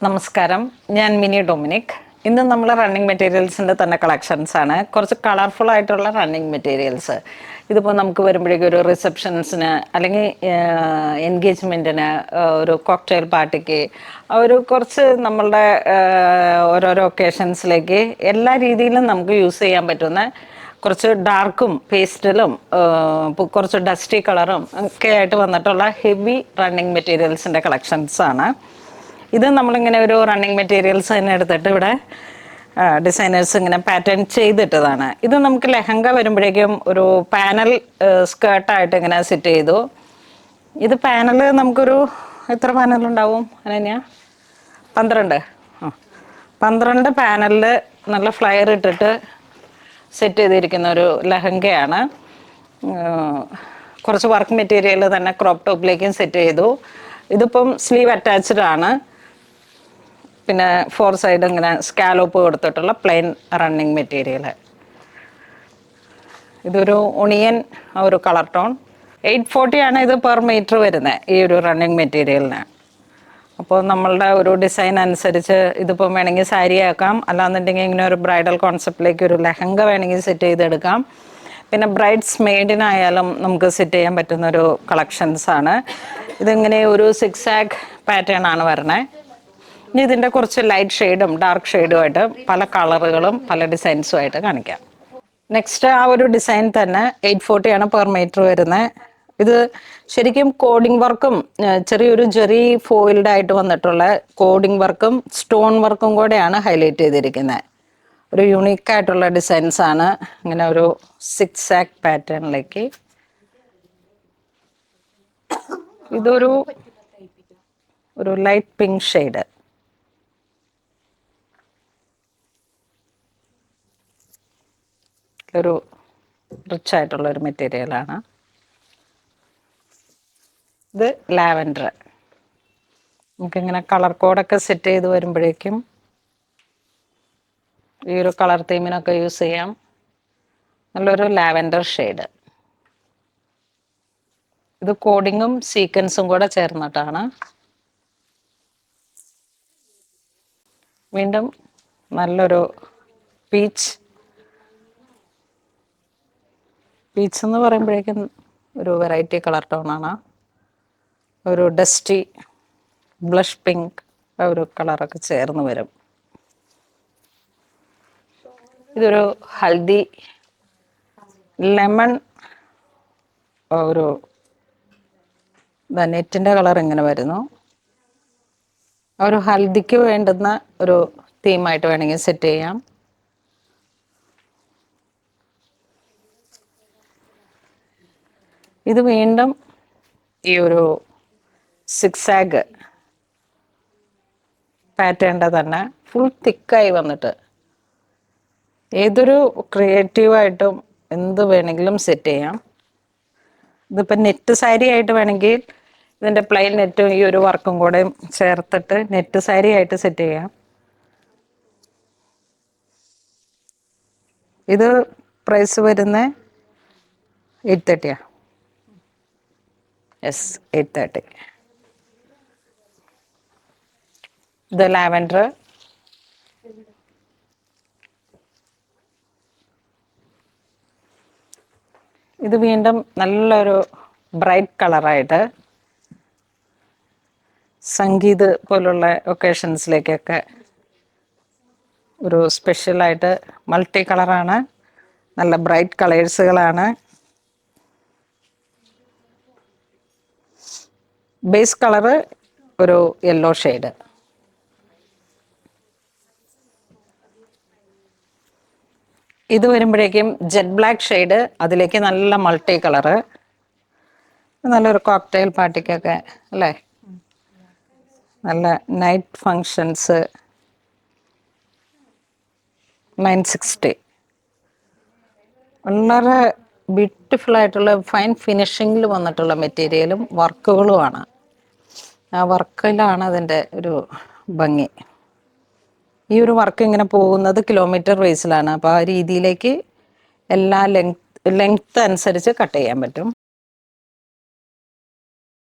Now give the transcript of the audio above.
നമസ്കാരം, ഞാൻ mini Dominic. ഇന്ന് നമ്മൾ റണ്ണിങ് മെറ്റീരിയൽസിൻ്റെ തന്നെ കളക്ഷൻസ് ആണ്. കുറച്ച് കളർഫുൾ ആയിട്ടുള്ള റണ്ണിങ് മെറ്റീരിയൽസ്. ഇതിപ്പോൾ നമുക്ക് വരുമ്പോഴേക്കും ഒരു റിസപ്ഷൻസിന് അല്ലെങ്കിൽ എൻഗേജ്മെൻറ്റിന്, ഒരു കോക്ടെയിൽ പാർട്ടിക്ക്, ഒരു കുറച്ച് നമ്മളുടെ ഓരോരോ ഒക്കേഷൻസിലേക്ക് എല്ലാ രീതിയിലും നമുക്ക് യൂസ് ചെയ്യാൻ പറ്റുന്ന കുറച്ച് ഡാർക്കും പേസ്റ്റലും കുറച്ച് ഡസ്റ്റി കളറും ഒക്കെ ആയിട്ട് വന്നിട്ടുള്ള ഹെവി റണ്ണിങ് മെറ്റീരിയൽസിൻ്റെ കളക്ഷൻസാണ്. ഇത് നമ്മളിങ്ങനെ ഒരു റണ്ണിങ് മെറ്റീരിയൽസ് തന്നെ എടുത്തിട്ട് ഇവിടെ ഡിസൈനേഴ്സ് ഇങ്ങനെ പാറ്റേൺ ചെയ്തിട്ടതാണ്. ഇത് നമുക്ക് ലെഹങ്ക വരുമ്പോഴേക്കും ഒരു പാനൽ സ്കേർട്ടായിട്ട് ഇങ്ങനെ സെറ്റ് ചെയ്തു. ഇത് പാനൽ നമുക്കൊരു എത്ര പാനലുണ്ടാവും അനന്യ? 12. 12 പാനലിൽ നല്ല ഫ്ലയർ ഇട്ടിട്ട് സെറ്റ് ചെയ്തിരിക്കുന്ന ഒരു ലെഹങ്കയാണ്. കുറച്ച് വർക്ക് മെറ്റീരിയൽ തന്നെ ക്രോപ്പ് ടോപ്പിലേക്കും സെറ്റ് ചെയ്തു. ഇതിപ്പം സ്ലീവ് അറ്റാച്ച്ഡ് ആണ്. പിന്നെ 4 സൈഡ് ഇങ്ങനെ സ്കാലോപ്പ് കൊടുത്തിട്ടുള്ള പ്ലെയിൻ റണ്ണിങ് മെറ്റീരിയൽ. ഇതൊരു ഒണിയൻ ഒരു കളർ ടോൺ. 840 ആണ് ഇത് പെർ മീറ്റർ വരുന്നത് ഈ ഒരു റണ്ണിങ് മെറ്റീരിയലിന്. അപ്പോൾ നമ്മളുടെ ഒരു ഡിസൈൻ അനുസരിച്ച് ഇതിപ്പോൾ വേണമെങ്കിൽ സാരി ആക്കാം, അല്ലാന്നുണ്ടെങ്കിൽ ഇങ്ങനെ ഒരു ബ്രൈഡൽ കോൺസെപ്റ്റിലേക്ക് ഒരു ലെഹങ്ക വേണമെങ്കിൽ സെറ്റ് ചെയ്തെടുക്കാം. പിന്നെ ബ്രൈഡ്സ് മെയ്ഡിനായാലും നമുക്ക് സെറ്റ് ചെയ്യാൻ പറ്റുന്നൊരു കളക്ഷൻസാണ്. ഇതിങ്ങനെ ഒരു 6 ആഗ് പാറ്റേൺ ആണ് വരണേ. ഇനി ഇതിൻ്റെ കുറച്ച് ലൈറ്റ് ഷെയ്ഡും ഡാർക്ക് ഷെയ്ഡുമായിട്ട് പല കളറുകളും പല ഡിസൈൻസുമായിട്ട് കാണിക്കാം. നെക്സ്റ്റ് ആ ഒരു ഡിസൈൻ തന്നെ 840 ആണ് പെർ മീറ്റർ വരുന്നത്. ഇത് ശരിക്കും കോഡിംഗ് വർക്കും ചെറിയൊരു ജെറി ഫോയിൽഡ് ആയിട്ട് വന്നിട്ടുള്ള കോഡിംഗ് വർക്കും സ്റ്റോൺ വർക്കും കൂടെയാണ് ഹൈലൈറ്റ് ചെയ്തിരിക്കുന്നത്. ഒരു യുണീക്കായിട്ടുള്ള ഡിസൈൻസ് ആണ്. ഇങ്ങനെ ഒരു 6 ആഗ് പാറ്റേണിലേക്ക്. ഇതൊരു ലൈറ്റ് പിങ്ക് ഷെയ്ഡ്. ഒരു റിച്ച് ആയിട്ടുള്ള ഒരു മെറ്റീരിയലാണ്. ഇത് ലാവൻഡർ. നമുക്കിങ്ങനെ കളർ കോഡൊക്കെ സെറ്റ് ചെയ്ത് വരുമ്പോഴേക്കും ഈ ഒരു കളർ തീമിനൊക്കെ യൂസ് ചെയ്യാം. നല്ലൊരു ലാവൻഡർ ഷെയ്ഡ്. ഇത് കോഡിങ്ങും സീക്വൻസും കൂടെ ചേർന്നിട്ടാണ്. വീണ്ടും നല്ലൊരു പീച്ച് എന്ന് പറയുമ്പോഴേക്കും ഒരു വെറൈറ്റി കളർ ടോണാണ്. ഒരു ഡസ്റ്റി ബ്ലഷ് പിങ്ക് ഒരു കളറൊക്കെ ചേർന്ന് വരും. ഇതൊരു ഹൽദി ലെമൺ ഒരു നെറ്റിൻ്റെ കളർ ഇങ്ങനെ വരുന്നു. ഒരു ഹൽദിക്ക് വേണ്ടുന്ന ഒരു തീമായിട്ട് വേണമെങ്കിൽ സെറ്റ് ചെയ്യാം. ഇത് വീണ്ടും ഈ ഒരു 6 ആഗ് പാറ്റേണിൻ്റെ തന്നെ ഫുൾ തിക്കായി വന്നിട്ട് ഏതൊരു ക്രിയേറ്റീവായിട്ടും എന്ത് വേണമെങ്കിലും സെറ്റ് ചെയ്യാം. ഇതിപ്പോൾ നെറ്റ് സാരി ആയിട്ട് വേണമെങ്കിൽ ഇതിൻ്റെ പ്ലെയിൻ നെറ്റും ഈ ഒരു വർക്കും കൂടെ ചേർത്തിട്ട് നെറ്റ് സാരി ആയിട്ട് സെറ്റ് ചെയ്യാം. ഇത് പ്രൈസ് വരുന്നത് 830. യെസ്, 830. ഇത് ലാവൻഡർ. ഇത് വീണ്ടും നല്ലൊരു ബ്രൈറ്റ് കളറായിട്ട് സംഗീത് പോലുള്ള ഒക്കേഷൻസിലേക്കൊക്കെ ഒരു സ്പെഷ്യലായിട്ട് മൾട്ടി കളറാണ്. നല്ല ബ്രൈറ്റ് കളേഴ്സുകളാണ്. ബേസ് കളറ് ഒരു യെല്ലോ ഷെയ്ഡ്. ഇത് വരുമ്പോഴേക്കും ജെറ്റ് ബ്ലാക്ക് ഷെയ്ഡ്, അതിലേക്ക് നല്ല മൾട്ടി കളറ്. നല്ലൊരു കോക്ടെയിൽ പാർട്ടിക്കൊക്കെ അല്ലേ, നല്ല നൈറ്റ് ഫങ്ഷൻസ്. 960. വളരെ ബ്യൂട്ടിഫുൾ ആയിട്ടുള്ള ഫൈൻ ഫിനിഷിങ്ങിൽ വന്നിട്ടുള്ള മെറ്റീരിയലും വർക്കുകളുമാണ്. ആ വർക്കിലാണ് അതിൻ്റെ ഒരു ഭംഗി. ഈ ഒരു വർക്ക് ഇങ്ങനെ പോകുന്നത് കിലോമീറ്റർ ബേസിലാണ്. അപ്പോൾ ആ രീതിയിലേക്ക് എല്ലാ ലെങ്ത് അനുസരിച്ച് കട്ട് ചെയ്യാൻ പറ്റും.